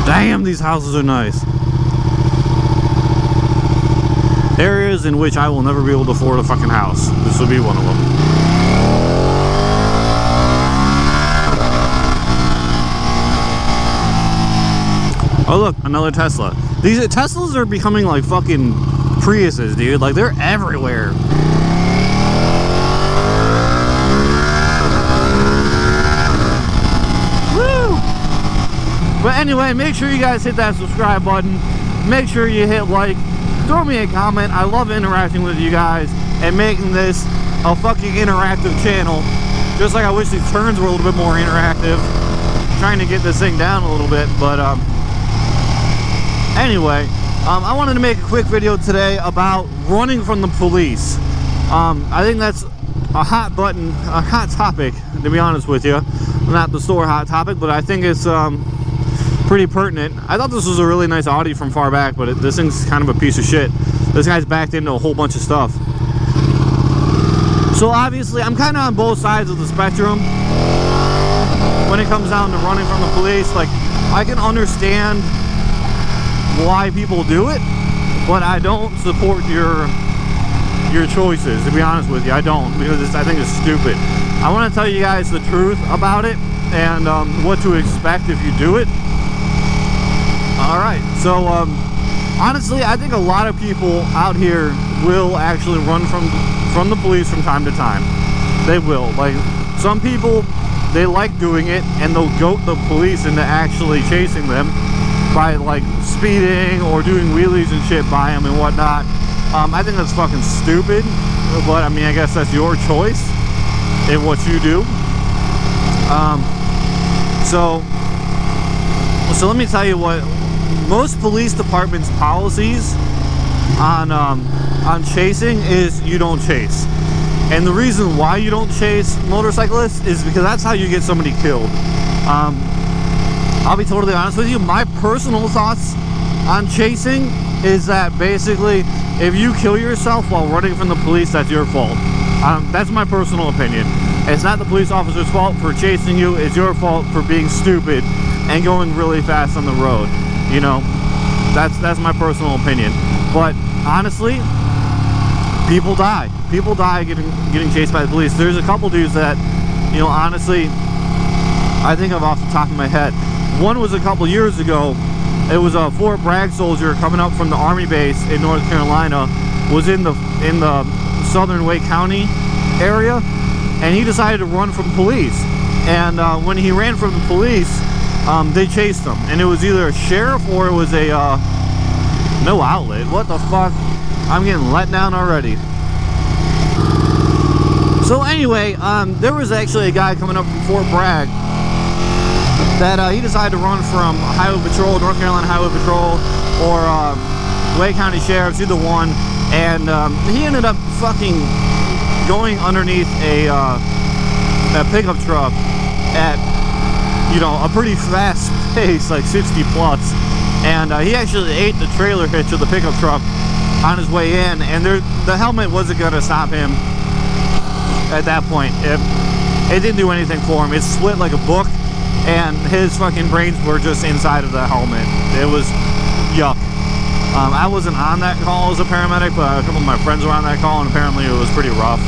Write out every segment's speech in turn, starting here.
Damn, these houses are nice. Areas in which I will never be able to afford a fucking house. This will be one of them. Oh look, another Tesla. These Teslas are becoming like fucking Priuses, dude. Like, they're everywhere. Woo! But anyway, make sure you guys hit that subscribe button. Make sure you hit like. Throw me a comment. I love interacting with you guys and making this a fucking interactive channel. Just like I wish these turns were a little bit more interactive. Trying to get this thing down a little bit, but anyway, I wanted to make a quick video today about running from the police. I think that's a hot button, a hot topic, to be honest with you. Not the store hot topic, but I think it's pretty pertinent. I thought this was a really nice Audi from far back, but this thing's kind of a piece of shit. This guy's backed into a whole bunch of stuff. So obviously, I'm kind of on both sides of the spectrum when it comes down to running from the police. Like, I can understand why people do it, but I don't support your choices, to be honest with you. I don't, because I think it's stupid. I want to tell you guys the truth about it and what to expect if you do it. Alright, so honestly, I think a lot of people out here will actually run from the police from time to time. They will. Like, some people, they like doing it, and they'll goat the police into actually chasing them by, like, speeding or doing wheelies and shit by them and whatnot. I think that's fucking stupid, but I mean, I guess that's your choice in what you do. So let me tell you what most police departments' policies on chasing is: you don't chase. And the reason why you don't chase motorcyclists is because that's how you get somebody killed. I'll be totally honest with you. My personal thoughts on chasing is that basically, if you kill yourself while running from the police, that's your fault. That's my personal opinion. It's not the police officer's fault for chasing you. It's your fault for being stupid and going really fast on the road. You know, that's my personal opinion. But honestly, people die. People die getting chased by the police. There's a couple dudes that, you know, honestly, I think of off the top of my head. One was a couple years ago. It was a Fort Bragg soldier coming up from the Army base in North Carolina. Was in the southern Wake County area, and he decided to run from police. And when he ran from the police, they chased him, and it was either a sheriff or it was a no outlet. What the fuck? I'm getting let down already. So anyway, there was actually a guy coming up from Fort Bragg that he decided to run from Highway Patrol, North Carolina Highway Patrol, or Wake County Sheriff's, either one. And he ended up fucking going underneath a pickup truck at, you know, a pretty fast pace, like 60 plus. And he actually ate the trailer hitch of the pickup truck on his way in, and the helmet wasn't going to stop him at that point. It didn't do anything for him. It split like a book, and his fucking brains were just inside of the helmet. It was yuck. I wasn't on that call as a paramedic, but a couple of my friends were on that call, and apparently it was pretty rough.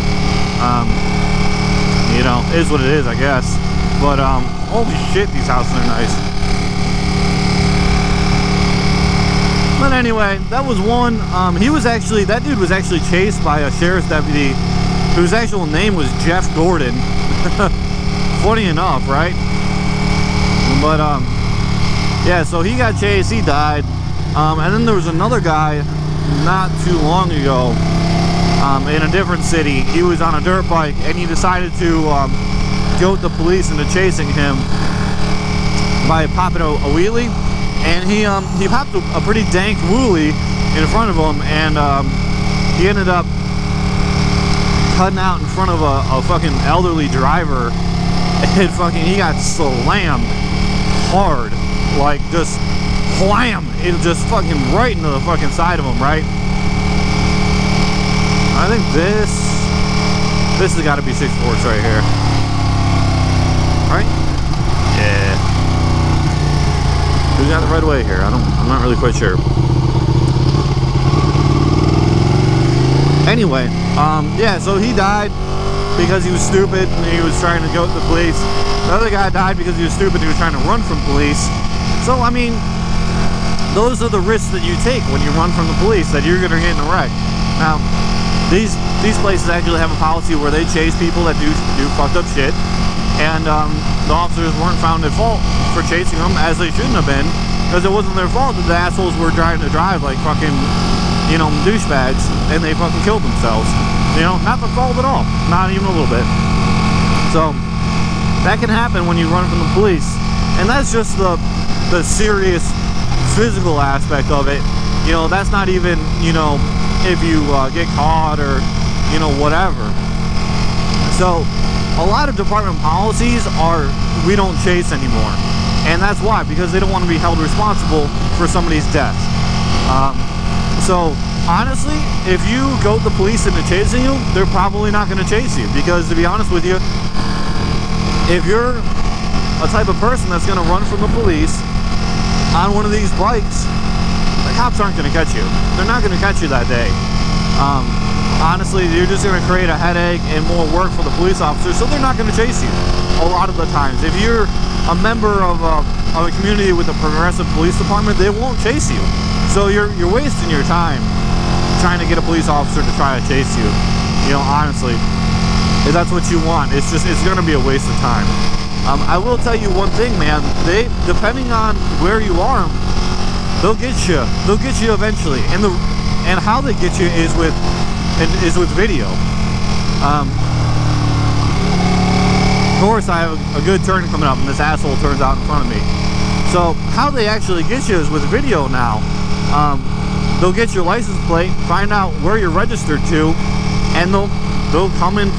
You know, it is what it is, I guess. But holy shit, these houses are nice. But anyway, that was one. That dude was actually chased by a sheriff's deputy whose actual name was Jeff Gordon. Funny enough, right? But yeah, so he got chased, he died. And then there was another guy not too long ago in a different city. He was on a dirt bike, and he decided to goat the police into chasing him by popping a wheelie. And he popped a pretty dank wheelie in front of him, and he ended up cutting out in front of a fucking elderly driver. And he got slammed hard, like just wham! It just fucking right into the fucking side of him, right? I think this has got to be 6 Forks right here, right? Yeah. got the right way here? I'm not really quite sure. Anyway, yeah, so he died because he was stupid and he was trying to go to the police. The other guy died because he was stupid and he was trying to run from police. So, I mean, those are the risks that you take when you run from the police, that you're going to get in a wreck. Now, these places actually have a policy where they chase people that do fucked up shit. And the officers weren't found at fault for chasing them, as they shouldn't have been, because it wasn't their fault that the assholes were trying to drive like fucking, you know, douchebags, and they fucking killed themselves. You know, not their fault at all, not even a little bit. So that can happen when you run from the police, and that's just the serious physical aspect of it. You know, that's not even, you know, if you get caught or, you know, whatever. So a lot of department policies are, we don't chase anymore, and that's why, because they don't want to be held responsible for somebody's death. So honestly, if you go to the police and they're chasing you, they're probably not going to chase you, because to be honest with you, if you're a type of person that's going to run from the police on one of these bikes, the cops aren't going to catch you. They're not going to catch you that day. Honestly, you're just going to create a headache and more work for the police officers, so they're not going to chase you a lot of the times. If you're a member of a community with a progressive police department, they won't chase you. So you're wasting your time trying to get a police officer to try to chase you. You know, honestly, if that's what you want, it's going to be a waste of time. I will tell you one thing, man. They, depending on where you are, they'll get you. They'll get you eventually, and how they get you is with video. Of course, I have a good turn coming up, and this asshole turns out in front of me. So how they actually get you is with video now. They'll get your license plate, find out where you're registered to, and they'll come and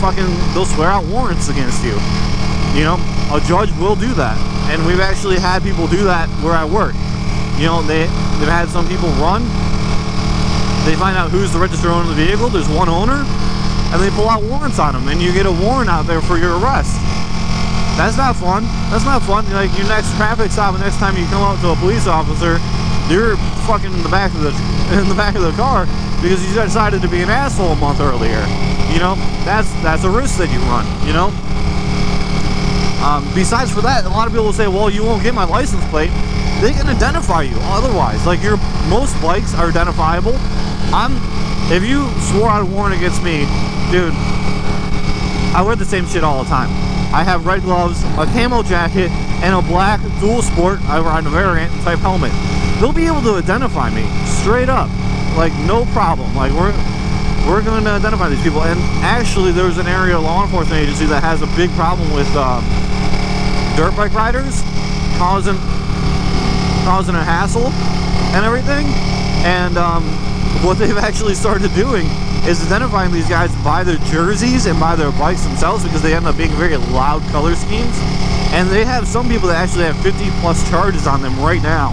they'll swear out warrants against you. You know, a judge will do that, and we've actually had people do that where I work. You know, they've had some people run. They find out who's the registered owner of the vehicle. There's one owner, and they pull out warrants on them, and you get a warrant out there for your arrest. That's not fun. That's not fun. Like, your next traffic stop, the next time you come up to a police officer, you're fucking in the back of the car because you decided to be an asshole a month earlier. You know, that's a risk that you run. You know. Besides for that, a lot of people will say, "Well, you won't get my license plate." They can identify you otherwise. Like, most bikes are identifiable. If you swore out a warrant against me, dude, I wear the same shit all the time. I have red gloves, a camo jacket, and a black dual sport, I ride a variant type helmet. They'll be able to identify me straight up, like, no problem. Like, we're going to identify these people. And actually, there's an area law enforcement agency that has a big problem with dirt bike riders causing a hassle and everything. And what they've actually started doing is identifying these guys by their jerseys and by their bikes themselves, because they end up being very loud color schemes. And they have some people that actually have 50 plus charges on them right now,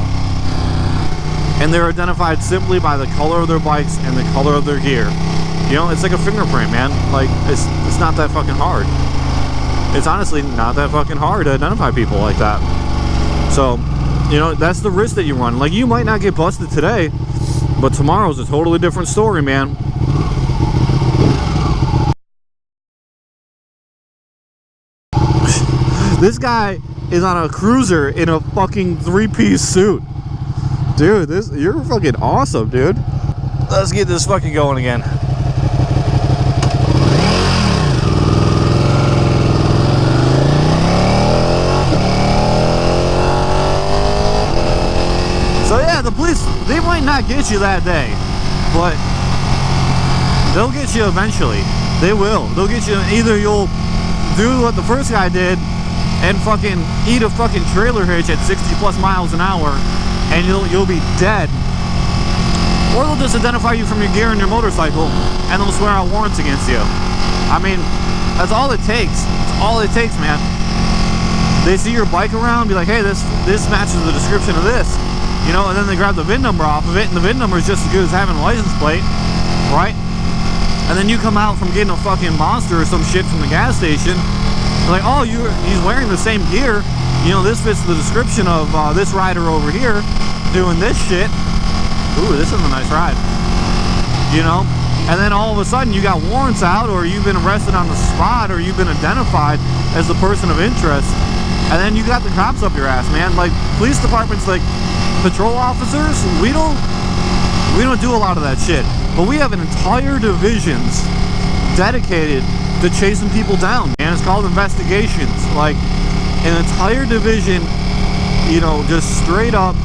and they're identified simply by the color of their bikes and the color of their gear. You know, it's like a fingerprint, man. Like, it's not that fucking hard. It's honestly not that fucking hard to identify people like that. So, you know, that's the risk that you run. Like, you might not get busted today, but tomorrow's a totally different story, man. This guy is on a cruiser in a fucking 3-piece suit. Dude, you're fucking awesome, dude. Let's get this fucking going again. So yeah, the police, they might not get you that day, but they'll get you eventually. They will. They'll get you. Either you'll do what the first guy did and fucking eat a fucking trailer hitch at 60 plus miles an hour, and you'll be dead. Or they'll just identify you from your gear and your motorcycle, and they'll swear out warrants against you. I mean, that's all it takes. That's all it takes, man. They see your bike around, be like, hey, this matches the description of this. You know, and then they grab the VIN number off of it, and the VIN number is just as good as having a license plate, right? And then you come out from getting a fucking Monster or some shit from the gas station, like, oh, he's wearing the same gear. you know, this fits the description of this rider over here doing this shit. Ooh, this is a nice ride. You know? And then all of a sudden you got warrants out, or you've been arrested on the spot, or you've been identified as the person of interest. And then you got the cops up your ass, man. Like, police departments, like, patrol officers, we don't do a lot of that shit. But we have an entire divisions dedicated to chasing people down, man. It's called investigations. Like, an entire division, you know, just straight up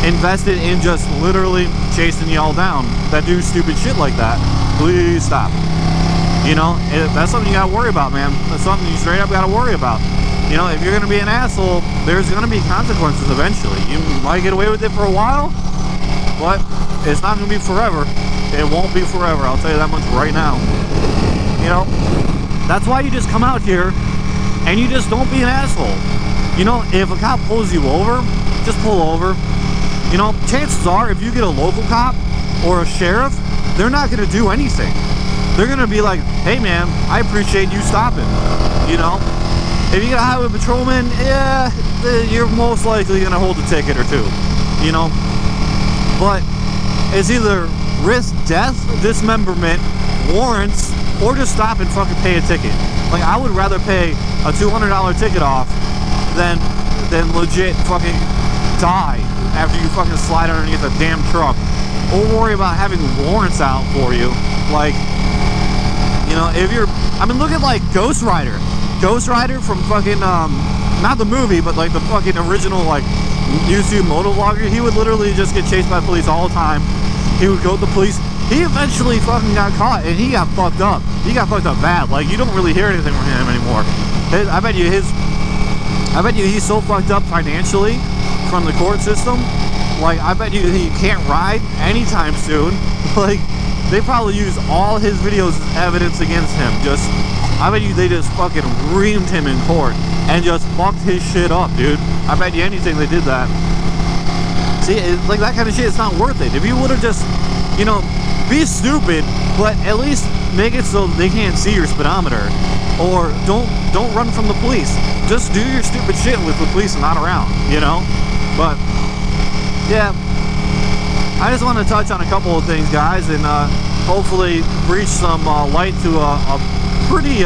invested in just literally chasing y'all down that do stupid shit like that. Please stop. You know, that's something you gotta worry about, man. That's something you straight up gotta worry about. You know, if you're gonna be an asshole, there's gonna be consequences eventually. You might get away with it for a while, but it's not gonna be forever. It won't be forever, I'll tell you that much right now. You know, that's why you just come out here and you just don't be an asshole. You know, if a cop pulls you over, just pull over. You know, chances are, if you get a local cop or a sheriff, they're not gonna do anything. They're gonna be like, hey man, I appreciate you stopping. You know, if you get a highway patrolman, yeah, you're most likely gonna hold a ticket or two. You know, but it's either risk death, dismemberment, warrants, or just stop and fucking pay a ticket. Like, I would rather pay a $200 ticket off than legit fucking die after you fucking slide underneath a damn truck, or worry about having warrants out for you. Like, you know, if you're, I mean, look at like Ghost Rider from fucking not the movie, but like the fucking original like YouTube motovlogger. He would literally just get chased by police all the time. He would go to the police. He eventually fucking got caught, and he got fucked up. He got fucked up bad. Like, you don't really hear anything from him anymore. I bet you he's so fucked up financially from the court system. Like, I bet you he can't ride anytime soon. Like, they probably use all his videos as evidence against him. I bet you they just fucking reamed him in court and just fucked his shit up, dude. I bet you anything they did that. See, like that kind of shit, it's not worth it. If you would have just, you know, be stupid, but at least make it so they can't see your speedometer, or don't run from the police. Just do your stupid shit with the police not around, you know. But yeah, I just want to touch on a couple of things, guys, and hopefully breach some light to a pretty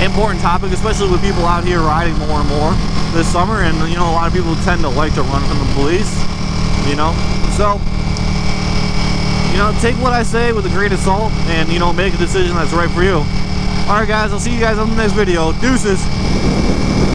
important topic, especially with people out here riding more and more this summer. And you know, a lot of people tend to like to run from the police, you know. So, you know, take what I say with a grain of salt, and you know, make a decision that's right for you. Alright guys, I'll see you guys on the next video. Deuces.